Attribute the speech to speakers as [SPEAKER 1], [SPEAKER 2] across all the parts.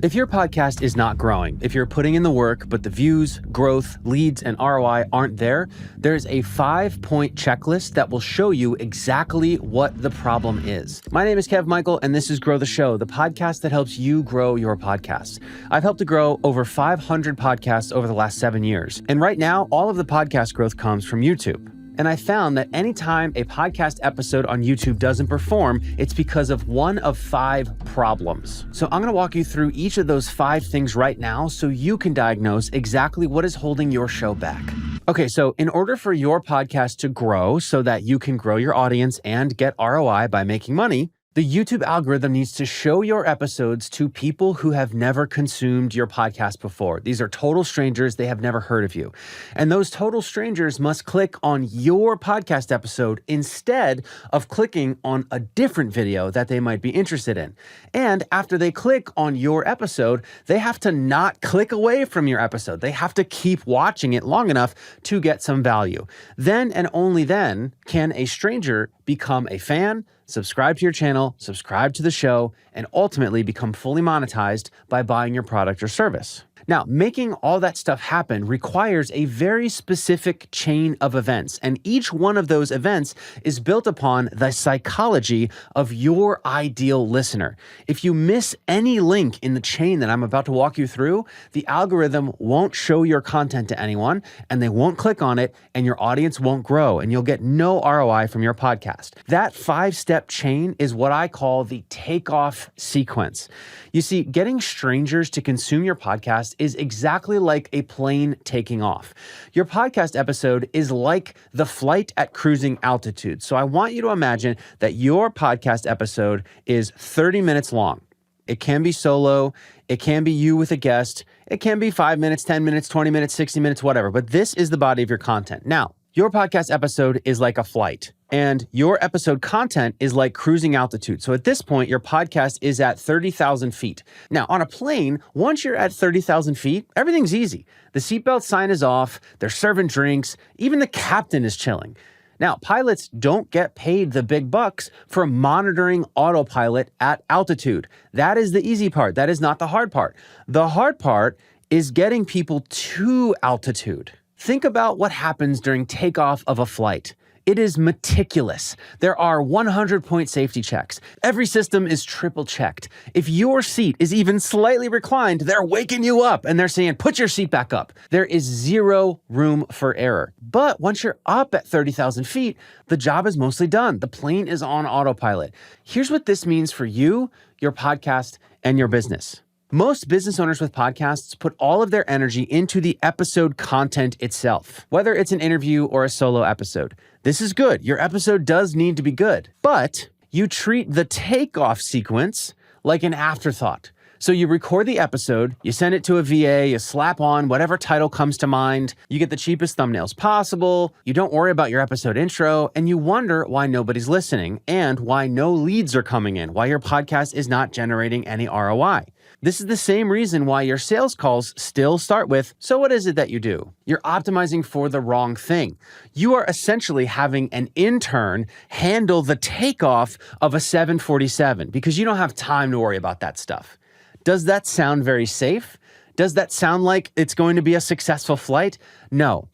[SPEAKER 1] If your podcast is not growing, if you're putting in the work, but the views, growth, leads, and ROI aren't there, there's a 5-point checklist that will show you exactly what the problem is. My name is Kev Michael, and this is Grow the Show, the podcast that helps you grow your podcast. I've helped to grow over 500 podcasts over the last 7 years. And right now, all of the podcast growth comes from YouTube. And I found that anytime a podcast episode on YouTube doesn't perform, it's because of one of 5 problems. So I'm gonna walk you through each of those 5 things right now so you can diagnose exactly what is holding your show back. Okay, so in order for your podcast to grow so that you can grow your audience and get ROI by making money, the YouTube algorithm needs to show your episodes to people who have never consumed your podcast before. These are total strangers. They have never heard of you. And those total strangers must click on your podcast episode instead of clicking on a different video that they might be interested in. And after they click on your episode, they have to not click away from your episode. They have to keep watching it long enough to get some value. Then and only then can a stranger become a fan, subscribe to your channel, subscribe to the show, and ultimately become fully monetized by buying your product or service. Now, making all that stuff happen requires a very specific chain of events, and each one of those events is built upon the psychology of your ideal listener. If you miss any link in the chain that I'm about to walk you through, the algorithm won't show your content to anyone, and they won't click on it, and your audience won't grow, and you'll get no ROI from your podcast. That 5-step chain is what I call the takeoff sequence. You see, getting strangers to consume your podcast is exactly like a plane taking off. Your podcast episode is like the flight at cruising altitude. So I want you to imagine that your podcast episode is 30 minutes long. It can be solo. It can be you with a guest. It can be 5 minutes, 10 minutes, 20 minutes, 60 minutes, whatever. But this is the body of your content. Now, your podcast episode is like a flight, and your episode content is like cruising altitude. So at this point, your podcast is at 30,000 feet. Now, on a plane, once you're at 30,000 feet, everything's easy. The seatbelt sign is off, they're serving drinks, even the captain is chilling. Now, pilots don't get paid the big bucks for monitoring autopilot at altitude. That is the easy part. That is not the hard part. The hard part is getting people to altitude. Think about what happens during takeoff of a flight. It is meticulous. There are 100-point safety checks. Every system is triple checked. If your seat is even slightly reclined, they're waking you up and they're saying, put your seat back up. There is zero room for error. But once you're up at 30,000 feet, the job is mostly done. The plane is on autopilot. Here's what this means for you, your podcast, and your business. Most business owners with podcasts put all of their energy into the episode content itself, whether it's an interview or a solo episode. This is good. Your episode does need to be good, but you treat the takeoff sequence like an afterthought. So you record the episode, you send it to a VA, you slap on whatever title comes to mind, you get the cheapest thumbnails possible, you don't worry about your episode intro, and you wonder why nobody's listening and why no leads are coming in, why your podcast is not generating any ROI. This is the same reason why your sales calls still start with, so what is it that you do? You're optimizing for the wrong thing. You are essentially having an intern handle the takeoff of a 747 because you don't have time to worry about that stuff. Does that sound very safe? Does that sound like it's going to be a successful flight? No,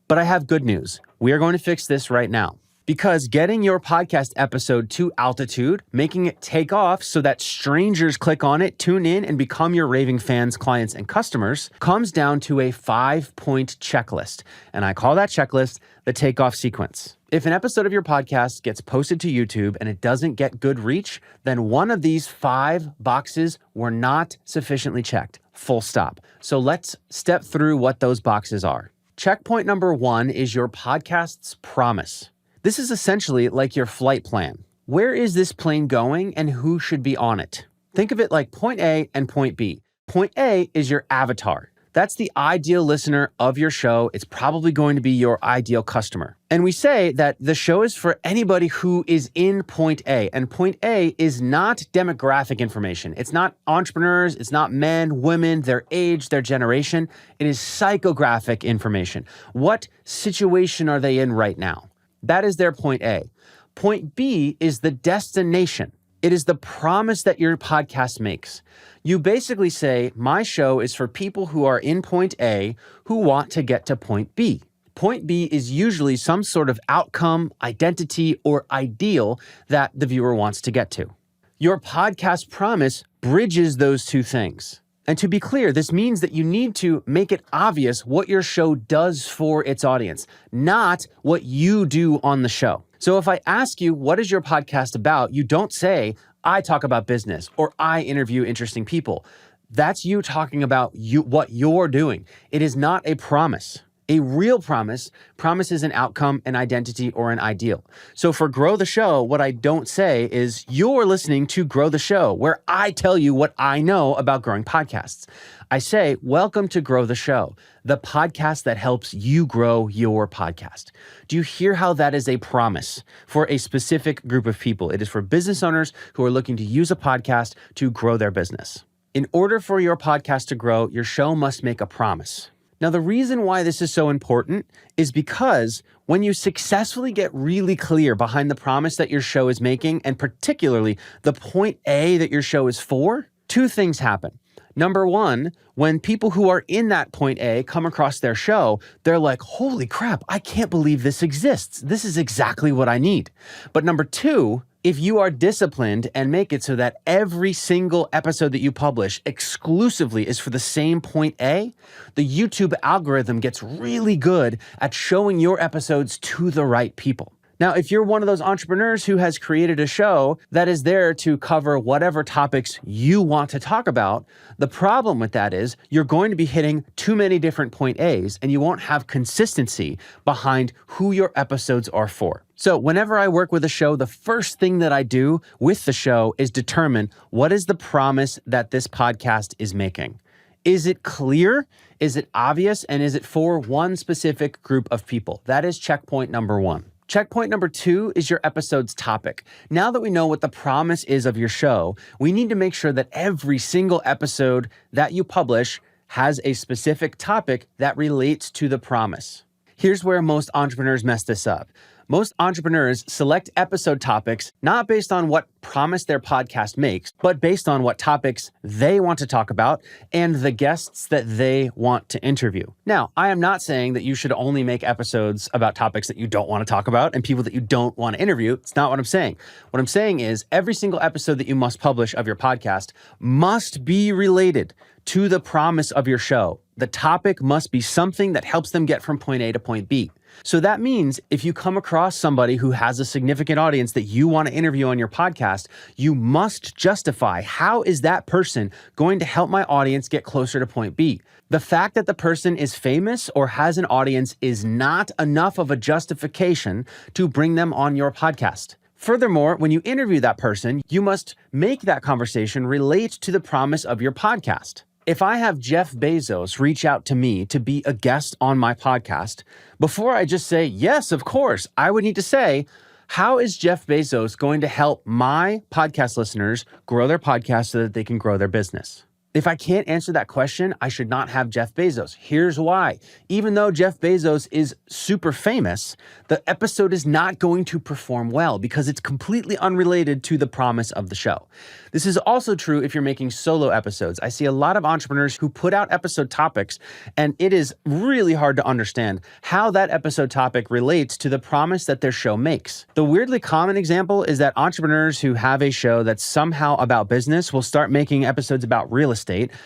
[SPEAKER 1] but I have good news. We are going to fix this right now. Because getting your podcast episode to altitude, making it take off so that strangers click on it, tune in, and become your raving fans, clients, and customers comes down to a 5-point checklist. And I call that checklist the takeoff sequence. If an episode of your podcast gets posted to YouTube and it doesn't get good reach, then one of these 5 boxes were not sufficiently checked. Full stop. So let's step through what those boxes are. Checkpoint number 1 is your podcast's promise. This is essentially like your flight plan. Where is this plane going and who should be on it? Think of it like point A and point B. Point A is your avatar. That's the ideal listener of your show. It's probably going to be your ideal customer. And we say that the show is for anybody who is in point A. And point A is not demographic information. It's not entrepreneurs. It's not men, women, their age, their generation. It is psychographic information. What situation are they in right now? That is their point A. Point B is the destination. It is the promise that your podcast makes. You basically say, my show is for people who are in point A who want to get to point B. Point B is usually some sort of outcome, identity, or ideal that the viewer wants to get to. Your podcast promise bridges those two things. And to be clear, this means that you need to make it obvious what your show does for its audience, not what you do on the show. So if I ask you, what is your podcast about? You don't say, I talk about business or I interview interesting people. That's you talking about what you're doing. It is not a promise. A real promise promises an outcome, an identity, or an ideal. So for Grow the Show, what I don't say is you're listening to Grow the Show, where I tell you what I know about growing podcasts. I say, welcome to Grow the Show, the podcast that helps you grow your podcast. Do you hear how that is a promise for a specific group of people? It is for business owners who are looking to use a podcast to grow their business. In order for your podcast to grow, your show must make a promise. Now, the reason why this is so important is because when you successfully get really clear behind the promise that your show is making, and particularly the point A that your show is for, two things happen. Number one, when people who are in that point A come across their show, they're like, holy crap, I can't believe this exists. This is exactly what I need. But number two, if you are disciplined and make it so that every single episode that you publish exclusively is for the same point A, the YouTube algorithm gets really good at showing your episodes to the right people. Now, if you're one of those entrepreneurs who has created a show that is there to cover whatever topics you want to talk about, the problem with that is you're going to be hitting too many different point A's and you won't have consistency behind who your episodes are for. So whenever I work with a show, the first thing that I do with the show is determine what is the promise that this podcast is making. Is it clear? Is it obvious? And is it for one specific group of people? That is checkpoint number one. Checkpoint number two is your episode's topic. Now that we know what the promise is of your show, we need to make sure that every single episode that you publish has a specific topic that relates to the promise. Here's where most entrepreneurs mess this up. Most entrepreneurs select episode topics not based on what promise their podcast makes, but based on what topics they want to talk about and the guests that they want to interview. Now, I am not saying that you should only make episodes about topics that you don't want to talk about and people that you don't want to interview. It's not what I'm saying. What I'm saying is every single episode that you must publish of your podcast must be related to the promise of your show. The topic must be something that helps them get from point A to point B. So that means if you come across somebody who has a significant audience that you want to interview on your podcast, you must justify how is that person going to help my audience get closer to point B. The fact that the person is famous or has an audience is not enough of a justification to bring them on your podcast. Furthermore, when you interview that person, you must make that conversation relate to the promise of your podcast. If I have Jeff Bezos reach out to me to be a guest on my podcast, before I just say, yes, of course, I would need to say, how is Jeff Bezos going to help my podcast listeners grow their podcast so that they can grow their business? If I can't answer that question, I should not have Jeff Bezos. Here's why. Even though Jeff Bezos is super famous, the episode is not going to perform well because it's completely unrelated to the promise of the show. This is also true if you're making solo episodes. I see a lot of entrepreneurs who put out episode topics, and it is really hard to understand how that episode topic relates to the promise that their show makes. The weirdly common example is that entrepreneurs who have a show that's somehow about business will start making episodes about real estate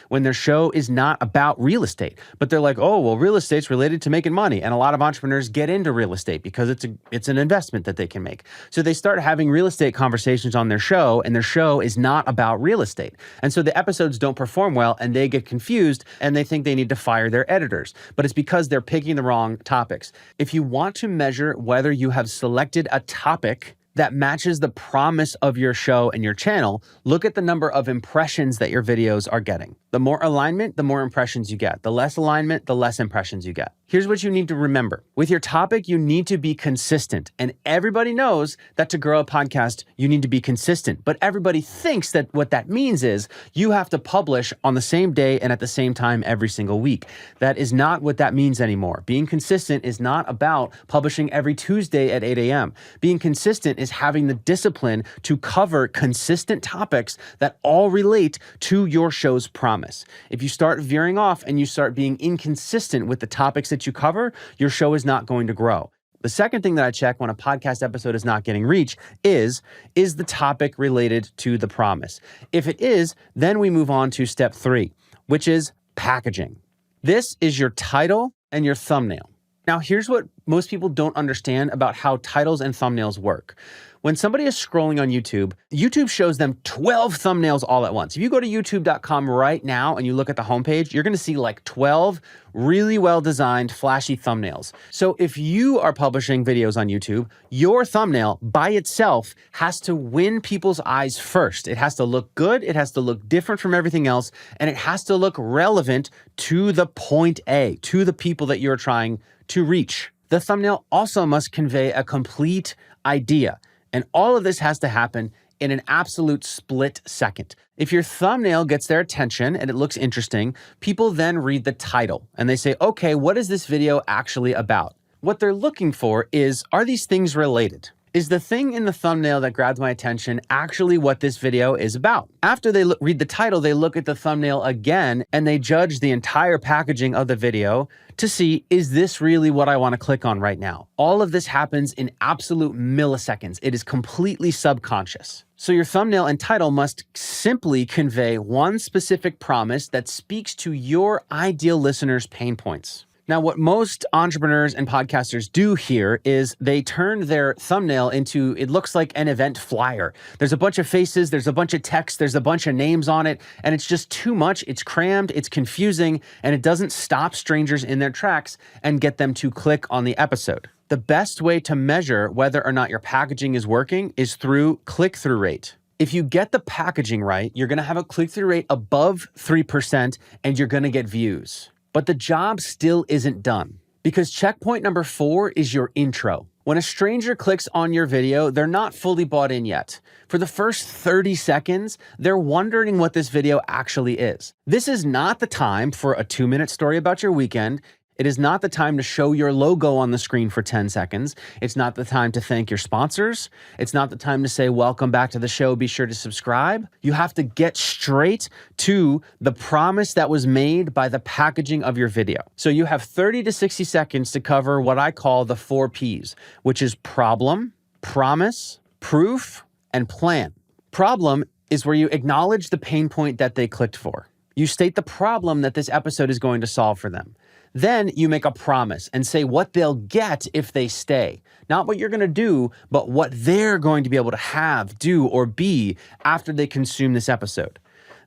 [SPEAKER 1] when their show is not about real estate. But they're like, oh, well, real estate's related to making money. And a lot of entrepreneurs get into real estate because it's an investment that they can make. So they start having real estate conversations on their show, and their show is not about real estate. And so the episodes don't perform well, and they get confused, and they think they need to fire their editors. But it's because they're picking the wrong topics. If you want to measure whether you have selected a topic that matches the promise of your show and your channel, look at the number of impressions that your videos are getting. The more alignment, the more impressions you get. The less alignment, the less impressions you get. Here's what you need to remember. With your topic, you need to be consistent. And everybody knows that to grow a podcast, you need to be consistent. But everybody thinks that what that means is you have to publish on the same day and at the same time every single week. That is not what that means anymore. Being consistent is not about publishing every Tuesday at 8 a.m. Being consistent is having the discipline to cover consistent topics that all relate to your show's promise. If you start veering off and you start being inconsistent with the topics that you cover, your show is not going to grow. The second thing that I check when a podcast episode is not getting reach is the topic related to the promise? If it is, then we move on to step 3, which is packaging. This is your title and your thumbnail. Now, here's what most people don't understand about how titles and thumbnails work. When somebody is scrolling on YouTube, YouTube shows them 12 thumbnails all at once. If you go to youtube.com right now and you look at the homepage, you're gonna see like 12 really well-designed, flashy thumbnails. So if you are publishing videos on YouTube, your thumbnail by itself has to win people's eyes first. It has to look good, it has to look different from everything else, and it has to look relevant to the point A, to the people that you're trying to reach. The thumbnail also must convey a complete idea. And all of this has to happen in an absolute split second. If your thumbnail gets their attention and it looks interesting, people then read the title and they say, okay, what is this video actually about? What they're looking for is, are these things related? Is the thing in the thumbnail that grabs my attention actually what this video is about? After they read the title, they look at the thumbnail again and they judge the entire packaging of the video to see, is this really what I want to click on right now? All of this happens in absolute milliseconds. It is completely subconscious. So your thumbnail and title must simply convey one specific promise that speaks to your ideal listener's pain points. Now, what most entrepreneurs and podcasters do here is they turn their thumbnail into, it looks like an event flyer. There's a bunch of faces, there's a bunch of text, there's a bunch of names on it, and it's just too much, it's crammed, it's confusing, and it doesn't stop strangers in their tracks and get them to click on the episode. The best way to measure whether or not your packaging is working is through click-through rate. If you get the packaging right, you're gonna have a click-through rate above 3% and you're gonna get views. But the job still isn't done, because checkpoint number 4 is your intro. When a stranger clicks on your video, they're not fully bought in yet. For the first 30 seconds, they're wondering what this video actually is. This is not the time for a 2-minute story about your weekend. It is not the time to show your logo on the screen for 10 seconds. It's not the time to thank your sponsors. It's not the time to say, welcome back to the show, be sure to subscribe. You have to get straight to the promise that was made by the packaging of your video. So you have 30 to 60 seconds to cover what I call the 4 Ps, which is problem, promise, proof, and plan. Problem is where you acknowledge the pain point that they clicked for. You state the problem that this episode is going to solve for them. Then you make a promise and say what they'll get if they stay. Not what you're going to do, but what they're going to be able to have, do, or be after they consume this episode.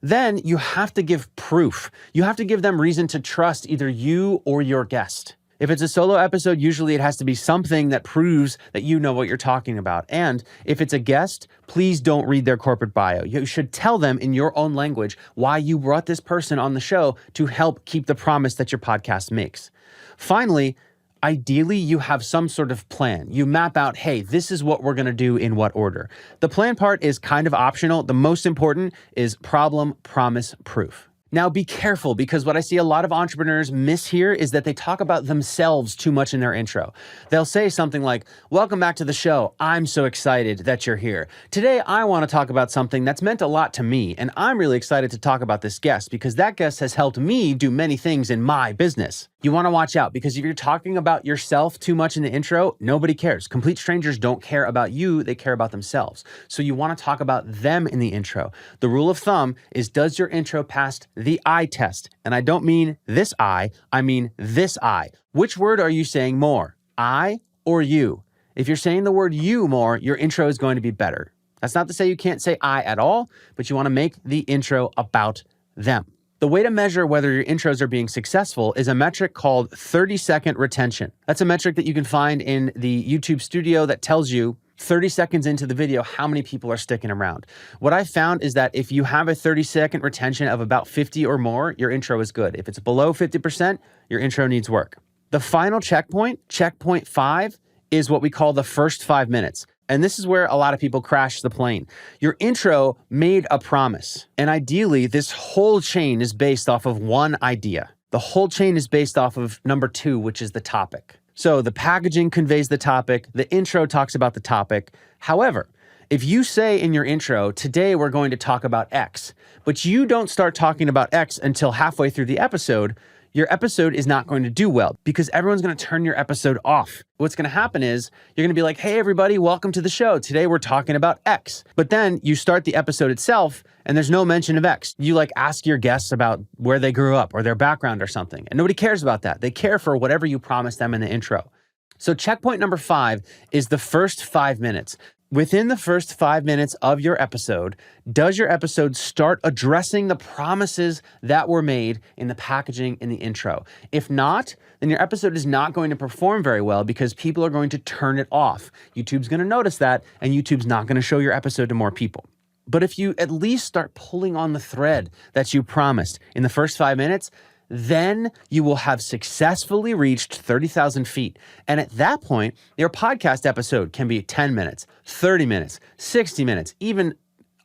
[SPEAKER 1] Then you have to give proof. You have to give them reason to trust either you or your guest. If it's a solo episode, usually it has to be something that proves that you know what you're talking about. And if it's a guest, please don't read their corporate bio. You should tell them in your own language why you brought this person on the show to help keep the promise that your podcast makes. Finally, ideally, you have some sort of plan. You map out, hey, this is what we're going to do in what order. The plan part is kind of optional. The most important is problem, promise, proof. Now be careful, because what I see a lot of entrepreneurs miss here is that they talk about themselves too much in their intro. They'll say something like, welcome back to the show. I'm so excited that you're here. Today, I want to talk about something that's meant a lot to me, and I'm really excited to talk about this guest because that guest has helped me do many things in my business. You want to watch out, because if you're talking about yourself too much in the intro, nobody cares. Complete strangers don't care about you, they care about themselves. So you want to talk about them in the intro. The rule of thumb is, does your intro pass the eye test? And I don't mean this eye, I mean this eye. Which word are you saying more, I or you? If you're saying the word you more, your intro is going to be better. That's not to say you can't say I at all, but you want to make the intro about them. The way to measure whether your intros are being successful is a metric called 30-second retention. That's a metric that you can find in the YouTube studio that tells you 30 seconds into the video how many people are sticking around. What I found is that if you have a 30-second retention of about 50 or more, your intro is good. If it's below 50%, your intro needs work. The final checkpoint, checkpoint 5, is what we call the first 5 minutes. And this is where a lot of people crash the plane. Your intro made a promise. And ideally, this whole chain is based off of one idea. The whole chain is based off of number 2, which is the topic. So the packaging conveys the topic, the intro talks about the topic. However, if you say in your intro, today we're going to talk about X, but you don't start talking about X until halfway through the episode, your episode is not going to do well because everyone's going to turn your episode off. What's going to happen is you're going to be like, hey, everybody, welcome to the show. Today we're talking about X. But then you start the episode itself and there's no mention of X. You like ask your guests about where they grew up or their background or something. And nobody cares about that. They care for whatever you promised them in the intro. So checkpoint number 5 is the first 5 minutes. Within the first 5 minutes of your episode, does your episode start addressing the promises that were made in the packaging in the intro? If not, then your episode is not going to perform very well because people are going to turn it off. YouTube's going to notice that, and YouTube's not going to show your episode to more people. But if you at least start pulling on the thread that you promised in the first 5 minutes, then you will have successfully reached 30,000 feet. And at that point, your podcast episode can be 10 minutes, 30 minutes, 60 minutes, even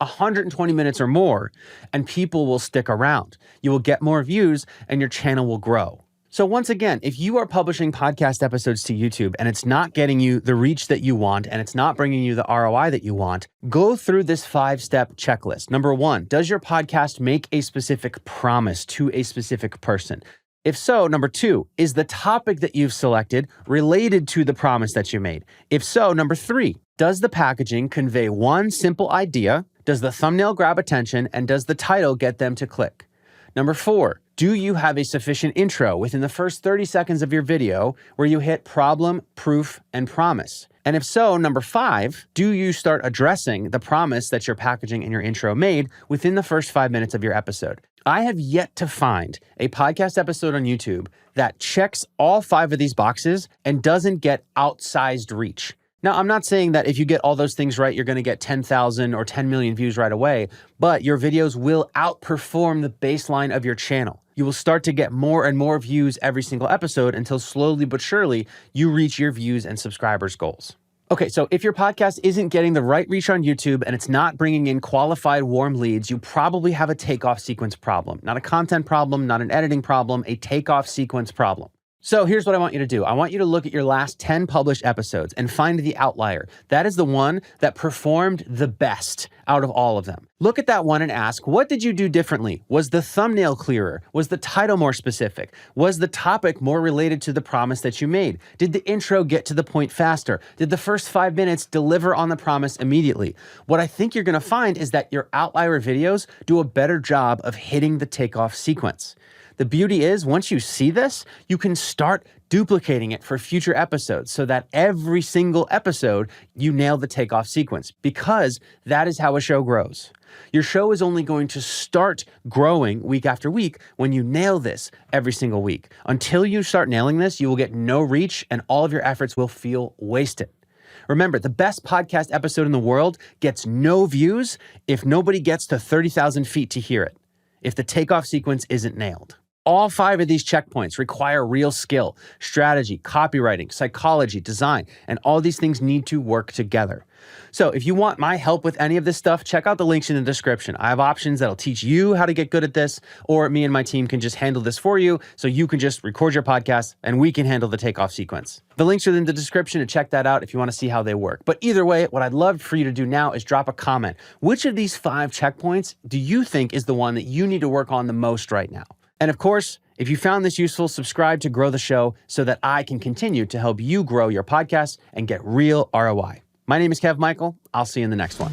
[SPEAKER 1] 120 minutes or more, and people will stick around. You will get more views and your channel will grow. So once again, if you are publishing podcast episodes to YouTube and it's not getting you the reach that you want and it's not bringing you the ROI that you want, go through this 5-step checklist. Number 1, does your podcast make a specific promise to a specific person? If so, number 2, is the topic that you've selected related to the promise that you made? If so, number 3, does the packaging convey one simple idea? Does the thumbnail grab attention? And does the title get them to click? Number 4, do you have a sufficient intro within the first 30 seconds of your video where you hit problem, proof, and promise? And if so, number 5, do you start addressing the promise that your packaging and your intro made within the first 5 minutes of your episode? I have yet to find a podcast episode on YouTube that checks all 5 of these boxes and doesn't get outsized reach. Now, I'm not saying that if you get all those things right, you're going to get 10,000 or 10 million views right away, but your videos will outperform the baseline of your channel. You will start to get more and more views every single episode until slowly but surely you reach your views and subscribers goals. Okay, so if your podcast isn't getting the right reach on YouTube and it's not bringing in qualified warm leads, you probably have a takeoff sequence problem. Not a content problem, not an editing problem, a takeoff sequence problem. So here's what I want you to do. I want you to look at your last 10 published episodes and find the outlier. That is the one that performed the best out of all of them. Look at that one and ask, what did you do differently? Was the thumbnail clearer? Was the title more specific? Was the topic more related to the promise that you made? Did the intro get to the point faster? Did the first 5 minutes deliver on the promise immediately? What I think you're going to find is that your outlier videos do a better job of hitting the takeoff sequence. The beauty is, once you see this, you can start duplicating it for future episodes so that every single episode, you nail the takeoff sequence, because that is how a show grows. Your show is only going to start growing week after week when you nail this every single week. Until you start nailing this, you will get no reach and all of your efforts will feel wasted. Remember, the best podcast episode in the world gets no views if nobody gets to 30,000 feet to hear it, if the takeoff sequence isn't nailed. All 5 of these checkpoints require real skill, strategy, copywriting, psychology, design, and all these things need to work together. So if you want my help with any of this stuff, check out the links in the description. I have options that'll teach you how to get good at this, or me and my team can just handle this for you so you can just record your podcast and we can handle the takeoff sequence. The links are in the description to check that out if you want to see how they work. But either way, what I'd love for you to do now is drop a comment. Which of these 5 checkpoints do you think is the one that you need to work on the most right now? And of course, if you found this useful, subscribe to grow the show so that I can continue to help you grow your podcast and get real ROI. My name is Kev Michael. I'll see you in the next one.